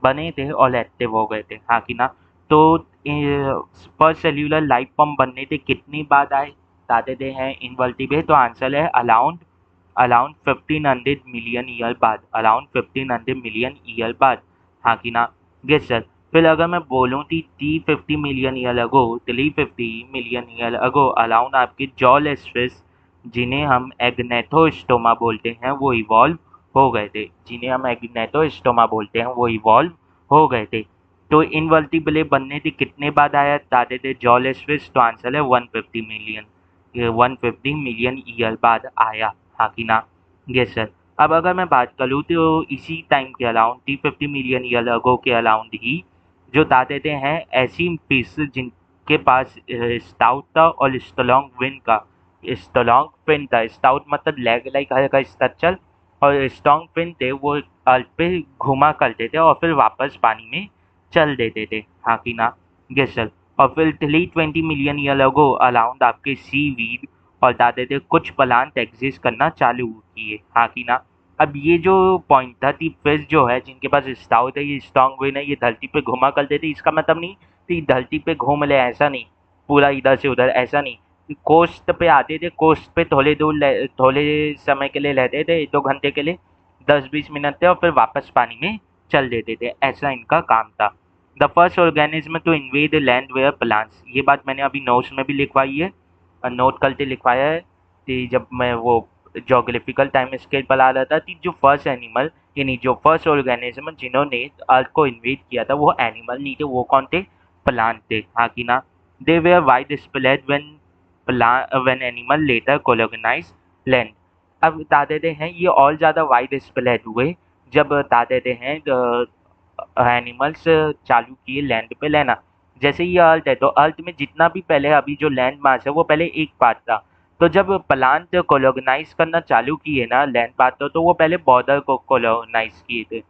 बने थे और एक्टिव हो गए थे, हाँ कि ना। तो फर्स्ट सेल्यूलर लाइफ फॉर्म बनने थे कितनी बाद आए बताते थे हैं इनवर्टिब्रे, तो आंसर है अराउंड अराउंड 1500 मिलियन ईयर बाद, अराउंड 1500 मिलियन ईयर बाद, हाँ कि ना। Yes sir. फिर अगर मैं बोलूँ थी 350 मिलियन ईयर अगो अराउंड आपके जॉलेस्फिस जिन्हें हम एग्नेथोस्टोमा बोलते हैं वो इवॉल्व हो गए थे, जिन्हें हम एग्नेथोस्टोमा बोलते हैं वो इवॉल्व हो गए थे। तो इनवर्टिब्रे बनने थे कितने बाद आया दादे थे जॉलेस्फिस, तो आंसर है 150 मिलियन, ये 150 मिलियन ईयर बाद आया, हाँ कि ना। Yes sir. अब अगर मैं बात करूँ तो इसी टाइम के अराउंड 350 मिलियन ईयर अगो के अराउंड ही जो दादे थे हैं ऐसी फिश जिनके पास स्टाउट था और स्टोलोंग विन का स्टोलोंग फिन था। स्टाउट मतलब लेग लाइक हल्का स्ट्रक्चर, और स्ट्रॉन्ग फिन थे वो अर्थ पे घुमा करते थे और फिर वापस पानी में चल देते थे, हाँ कि ना। Yes sir. और फिर 320 मिलियन ईयर अगो अराउंड आपके सी वीड और दादे थे कुछ प्लांट एग्जिस्ट करना चालू किए, हाँ कि ना। अब ये जो पॉइंट था कि फिश जो है जिनके पास स्टाउट है ये स्ट्रॉन्ग विन है ये धरती पे घुमा करते थे, इसका मतलब नहीं कि धरती पे घूम ले, ऐसा नहीं, पूरा इधर से उधर ऐसा नहीं। कोस्ट पे आते थे, कोस्ट पे थोड़े दूर थोड़े समय के लिए रहते थे, 1-2 घंटे के लिए, 10-20 मिनट थे और फिर वापस पानी में चल देते थे, ऐसा इनका काम था। The first organism to invade land were plants, ये बात मैंने अभी नोट्स में भी लिखवाई है, नोट करके लिखवाया है कि जब मैं वो जोग्राफिकल टाइम स्केल पढ़ा रहा था कि जो फर्स्ट एनिमल यानी जो फर्स्ट ऑर्गेनिज्म जिन्होंने अर्थ को इन्वेड किया था वो एनिमल नहीं थे, वो कौन थे, प्लांट थे, हाँ कि ना। They were wide spread when animal later colonize land. अब बता देते हैं ये और ज़्यादा वाइड स्प्रेड हुए जब बता देते हैं एनिमल्स चालू किए लैंड पे लेना। जैसे ये अर्थ है तो अर्थ में जितना भी पहले अभी जो लैंड मास है वो पहले एक पार्ट था, तो जब प्लांट कोलोनाइज करना चालू किए ना लैंड पार्ट तो वो पहले बॉर्डर को कोलोनाइज किए थे।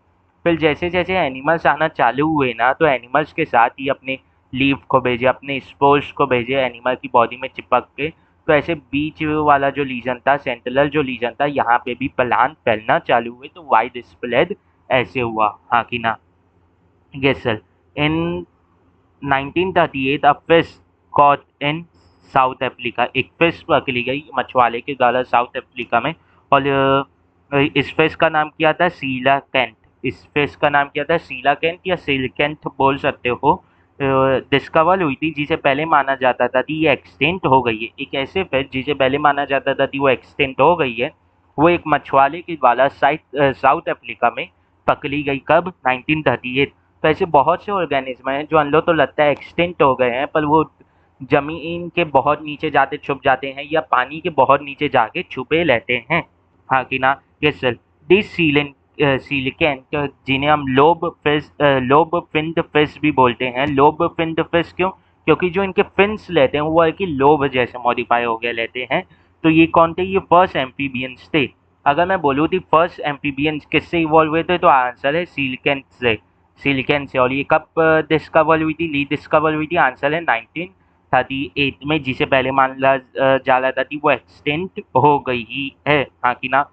फिर जैसे जैसे एनिमल्स आना चालू हुए ना तो एनिमल्स के साथ ही अपने लीफ को भेजे, अपने स्पोर्स को भेजे एनिमल की बॉडी में चिपक के, तो ऐसे बीच वाला जो लीजन था, सेंट्रल जो लीजन था, यहाँ पे भी प्लांट फैलना चालू हुए, तो वाइड स्प्रेड ऐसे हुआ, हाँ कि ना। Yes sir. In 1938 a fish caught in south Africa, एक फिश पकड़ी गई मछुआरे के द्वारा साउथ अफ्रीका में, और इस फिश का नाम क्या था, सीला कैंट, इस फिश का नाम क्या था, सीलाकेंथ या सिलकेंथ बोल सकते हो, डिस्कवर हुई थी, जिसे पहले माना जाता था कि ये एक्सटिंक्ट हो गई है। एक ऐसे फिश जिसे पहले माना जाता था कि वो एक्सटिंक्ट हो गई है, वो एक मछुआरे के द्वारा साउथ अफ्रीका में पकड़ी गई, कब, 1938। तो ऐसे बहुत से ऑर्गेनिज्म हैं जो अनलो तो लगता है एक्सटिंक्ट हो गए हैं, पर वो जमीन के बहुत नीचे जाते छुप जाते हैं या पानी के बहुत नीचे जाके छुपे रहते हैं। हाँ कि ना। Yes sir. दिस सीलिकेंट, जिन्हें हम लोब फिन्ड फिश भी बोलते हैं। लोब फिन्ड फिश क्यों? क्योंकि जो इनके फिन्स लेते हैं वो है कि लोब जैसे मॉडिफाई हो गए लेते हैं। तो ये कौन थे? ये फर्स्ट एम्फीबियंस थे। अगर मैं बोलूँ कि फर्स्ट एम्फीबियंस किससे इवॉल्व हुए थे, तो आंसर है सीलिकेंट से। सीलिकेंट से। और ये कब डिस्कवर हुई थी, ली डिस्कवर हुई थी? आंसर है 1938 में, जिसे पहले माना जा रहा था कि वो एक्सटेंट हो गई ही है। हाँ कि ना।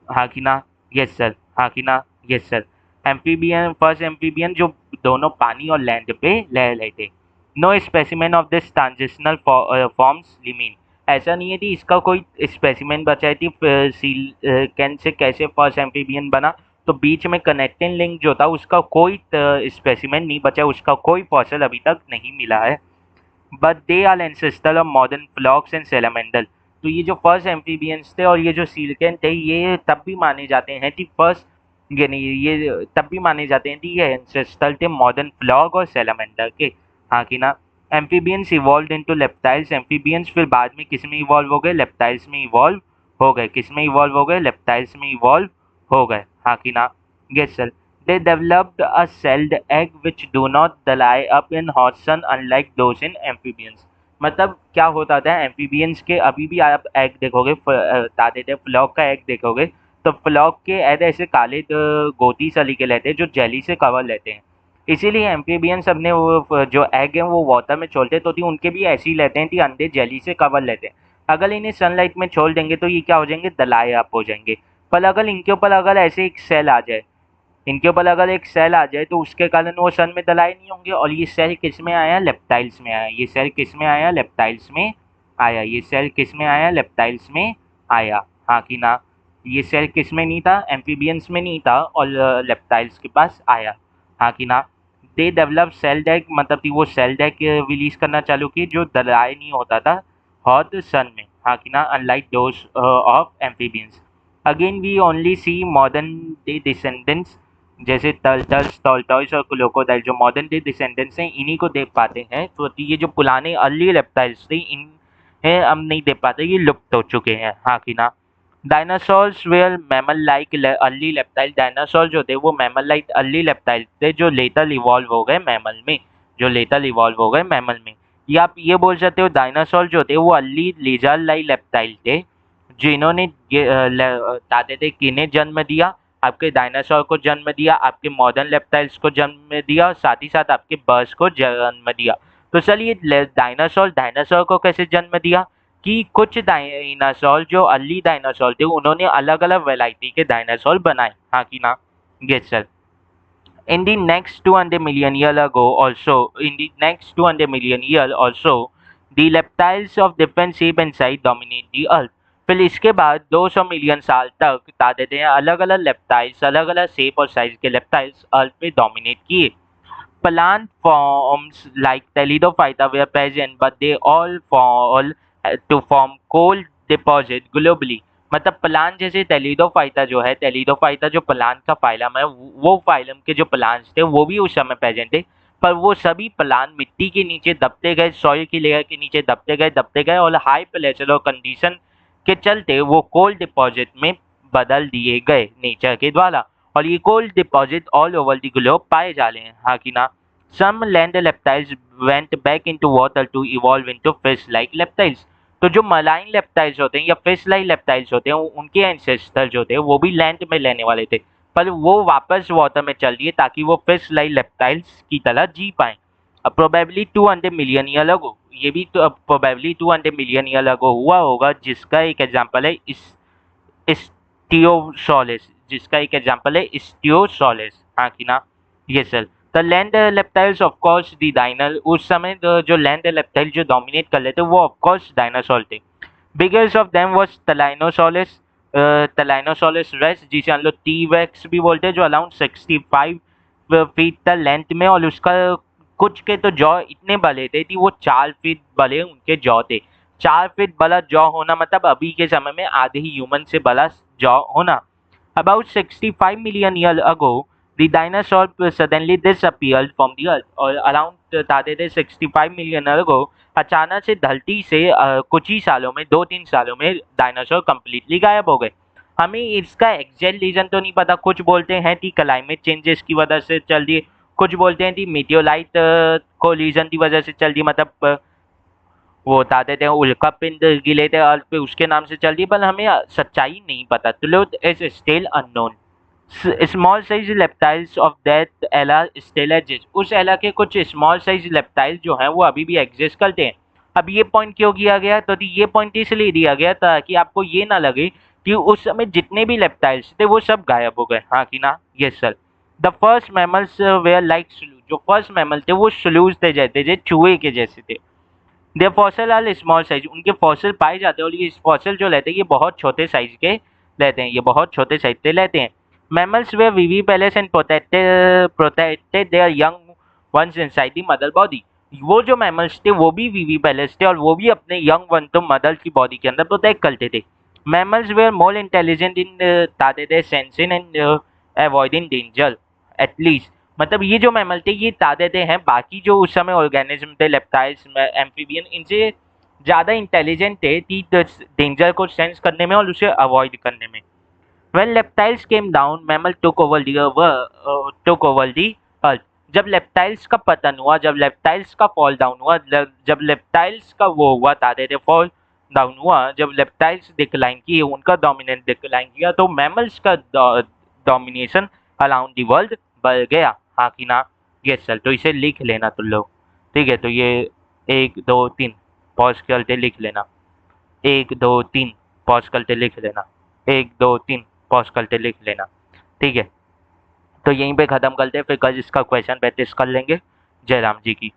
हाँ कि ना। Yes sir. हाँ कि ना। Yes sir. Amphibian, first amphibian जो दोनों पानी और लैंड पे रह रहे थे। No specimen of this transitional forms remain. ऐसा नहीं है कि इसका कोई स्पेसिमेन बचा है कि सील कैन से कैसे फर्स्ट एम्फीबियन बना। तो बीच में कनेक्टिंग लिंक जो था उसका कोई स्पेसिमेन नहीं बचा, उसका कोई फॉसिल अभी तक नहीं मिला है। But they are ancestor of modern frogs and salamander. तो ये जो फर्स्ट एम्फीबियंस थे और ये जो सीलकेंट थे, ये तब भी माने जाते हैं कि फर्स्ट, यानी ये तब भी माने जाते हैं कि ये एंसेस्टर थे मॉडर्न फ्लॉग और सेलामेंडर के। हाँ कि ना। Amphibians evolve into reptiles. Amphibians फिर बाद में किस में इवॉल्व हो गए? लेप्टाइल्स में इवॉल्व हो गए। किस में इवॉल्व हो गए? लेप्टाइल्स में इवॉल्व हो गए। हाँ कि ना। Yes sir. They developed a celled egg which do not dry up in hot sun unlike those in amphibians। मतलब क्या होता था एम्फीबियंस के, अभी भी आप एग देखोगे, दादे थे फ्लॉक का एग देखोगे, तो फ्लॉक के एग ऐसे काले गोती सली के लेते हैं जो जेली से कवर लेते हैं। इसीलिए एम्फीबियंस अपने वो जो एग हैं वो वाटर में छोड़ते तो उनके भी ऐसे ही लेते हैं कि अंडे जेली से कवर लेते हैं। अगर इन्हें सनलाइट में छोड़ देंगे तो ये क्या हो जाएंगे? दलाए अप हो जाएंगे। पर अगर इनके ऊपर अगर ऐसे एक सेल आ जाए, इनके ऊपर अगर एक सेल आ जाए तो उसके कारण वो सन में दलाए नहीं होंगे। और ये सेल किस में आया? लेप्टाइल्स में आया। ये सेल किस में आया? लेप्टाइल्स में आया। ये सेल किस में आया? लेप्टाइल्स में आया। हाँ कि ना। ये सेल किस में नहीं था? एम्फीबियंस में नहीं था और लेप्टाइल्स के पास आया। हाँ कि ना। दे डेवलप सेल डेक, मतलब कि वो सेल डेक रिलीज करना चालू की जो दलाए नहीं होता था हॉट सन में। हाँ कि ना। Unlike those of amphibians. Again we only see modern day descendants, जैसे टर्टल्स, टॉर्टॉइस और क्रोकोडाइल, जो मॉडर्न डे डिसेंडेंट्स हैं, इन्हीं को देख पाते हैं। तो ये जो पुराने अर्ली रेप्टाइल्स थे, इन्हें हम नहीं देख पाते, ये लुप्त हो चुके हैं। हाँ कि ना। Dinosaurs were mammal like early reptile. Dinosaur जो थे वो मैमल लाइक अर्ली रेप्टाइल थे जो लेटर इवॉल्व हो गए मैमल में। जो लेटर इवॉल्व हो गए मैमल में। या आप ये बोल सकते हो डायनासोर जो थे वो अर्ली लेजर लाइक रेप्टाइल थे, जिन्होंने दादे थे किन्हें जन्म दिया? आपके डायनासोर को जन्म दिया, आपके मॉडर्न रेप्टाइल्स को जन्म दिया, और साथ ही साथ आपके बर्ड्स को जन्म दिया। तो चलिए डायनासोर डायनासोर को कैसे जन्म दिया? कि कुछ डायनासोर जो अर्ली डायनासोर थे उन्होंने अलग अलग वैरायटी के डायनासोर बनाए। हाँ कि ना। Yes sir. In the next 200 million year ago also, in the next 200 million year also, the reptiles of different shape and size dominate the earth। फिर इसके बाद 200 मिलियन साल तक बता देते हैं अलग अलग लेप्टाइल्स, अलग अलग शेप और साइज के लेप्टाइल्स अर्थ पे डोमिनेट किए। Plant forms like Telidophyta were present, but they all fall to form coal deposit globally। मतलब प्लांट जैसे टेलिडोफाइटा जो है, टेलिडोफाइटा जो प्लांट का फाइलम है, वो फाइलम के जो प्लांट्स थे वो भी उस समय प्रेजेंट थे, पर वो सभी प्लांट मिट्टी के नीचे दबते गए, सॉइल की लेयर के नीचे दबते गए और हाई प्रेशर और कंडीशन के चलते वो कोल डिपॉजिट में बदल दिए गए नेचर के द्वारा। और ये coal deposit all over the globe पाए जा रहे हैं। हाँ कि ना। Some land reptiles went back into water to evolve into fish like reptiles. तो जो मलाइन लेप्टाइल्स होते हैं या फिश लाइक लेप्टाइल्स होते हैं, उनके एंसेस्टर जो थे वो भी लैंड में लेने वाले थे, पर वो वापस वाटर में चल दिए ताकि वो फिश लाइक लेप्टाइल्स की तरह जी पाए। प्रोबेबली 200 मिलियन ईयर अगो, ये भी तो प्रोबेबली 200 मिलियन ईयर अगो हुआ होगा, जिसका एक एग्जांपल है इस स्टियोसोलिस, जिसका एक एग्जांपल है स्टियोसोलिस। हाँ कि ना। Yes sir. The land reptiles of course the डाइनल, उस समय जो लैंड लेप्टाइल जो डोमिनेट कर लेते वो ऑफ कोर्स डायनासोर थे। बिगेस्ट ऑफ देम वाज तलाइनोसोलिस, टाइलोसॉरस रेक्स, जिसे हम लोग टी रेक्स भी बोलते हैं, जो अराउंड 65 फीट था लेंथ में, और उसका कुछ के तो जॉ इतने बड़े थे कि वो 4 फीट बड़े उनके जॉ थे। 4 फीट बड़ा जॉ होना मतलब अभी के समय में आधे ही ह्यूमन से बड़ा जॉ होना। About 65 million years ago, the dinosaur suddenly disappeared from the earth. और अराउंड दादे थे 65 मिलियन ईयर अगो अचानक से धरती से कुछ ही सालों में, 2-3 सालों में डायनासोर कंप्लीटली गायब हो गए। हमें इसका एग्जैक्ट रीजन तो नहीं पता। कुछ बोलते हैं कि क्लाइमेट चेंजेस की वजह से चल रही है, कुछ बोलते हैं कि मीटियोलाइट कोलिजन की वजह से चल रही है, मतलब वो बताते थे उल्का पिंड गिरे थे अर्थ पे, उसके नाम से चल रही है, पर हमें सच्चाई नहीं पता। तो is still unknown. Small size reptiles of that era still exist. उस एला के कुछ स्मॉल साइज लेप्टाइल्स जो हैं वो अभी भी एग्जिस्ट करते हैं। अब ये पॉइंट क्यों किया गया? तो ये पॉइंट इसलिए दिया गया ताकि आपको ये ना लगे कि उस समय जितने भी लेप्टाइल्स थे वो सब गायब हो गए। हाँ कि ना? Yes sir. The first mammals were like shrew. जो फर्स्ट मैमल थे वो स्लूज थे, जैसे थे चूहे के जैसे थे। Their fossil are small size. उनके फॉसिल पाए जाते हैं, और ये फॉसिल जो लेते हैं ये बहुत छोटे साइज के लेते हैं, ये बहुत छोटे साइज के लेते हैं। Mammals were viviparous and protected their young ones inside the mother body. वो जो मैमल्स थे वो भी विवी पैलेस थे, और वो भी अपने यंग वन तो मदर की बॉडी के अंदर प्रोटेक्ट करते थे। Mammals were more intelligent in their day sensing and avoiding danger at least. मतलब ये जो मैमल थे ये तादते हैं, बाकी जो उस समय ऑर्गेनिज्म थे, लेप्टाइल्स, एम्फीबियन, इनसे ज़्यादा इंटेलिजेंट थे कि डेंजर को सेंस करने में और उसे अवॉइड करने में। When reptiles came down, mammal took over the earth. जब लेप्टाइल्स का पतन हुआ, जब लेप्टाइल्स का फॉल डाउन हुआ, जब लेप्टाइल्स का वो हुआ तादे थे फॉल डाउन हुआ, जब लेप्टाइल्स डिक्लाइन किए, उनका डोमिनेंट डिक्लाइन किया, तो मैमल्स का डोमिनेशन अराउंड द वर्ल्ड बढ़ गया। हाँ कि ना? Yes sir. तो इसे लिख लेना तुम लोग, ठीक है? तो ये 1 2 3 पॉज करते लिख लेना। 1 2 3 पॉज करते लिख लेना। 1 2 3 पॉज करते लिख लेना, ठीक है? तो यहीं पे ख़त्म करते हैं, फिर कल इसका क्वेश्चन 35 कर लेंगे। जय राम जी की।